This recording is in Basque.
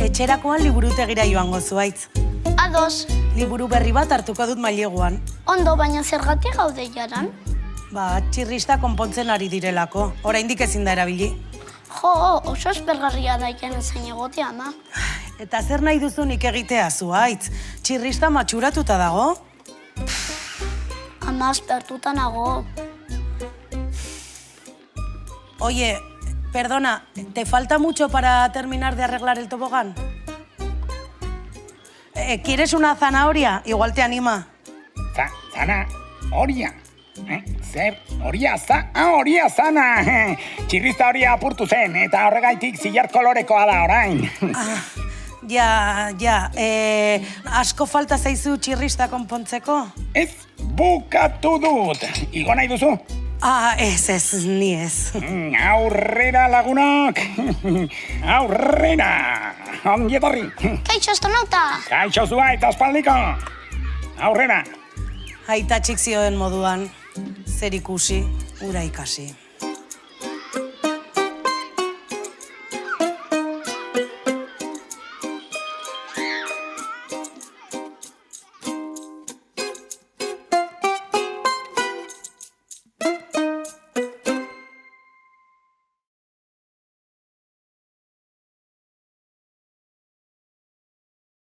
Etxerakoan liburutegira joango zuaitz. Ados. Liburu berri bat hartuko dut maileguan. Ondo, baina zergatik gaude jaran? Txirrista konpontzen ari direlako. Oraindik ezin da erabili. Jo, oso espergarria daiken ezain egotea, ama. Eta zer nahi duzunik egitea zuaitz? Txirrista matxuratuta dago? Ama, aspertuta nago. Oye, perdona, ¿te falta mucho para terminar de arreglar el tobogán? ¿Quieres una zanahoria? Igual te anima. Zanahoria? Zer, horia zana. Txirrista horia apurtu zen, eta horregaitik zilar kolorekoa da orain. Ja. Asko falta zaizu txirrista konpontzeko? Ez, bukatu dut. Igo nahi duzu? Ez, ni ez. Aurrera, lagunok. Aurrera. Ongi etorri. Kaixo, astronauta! Kaixo zua eta aspaldiko. Aurrera. Aita txik zioen moduan, zer ikusi, ura ikasi.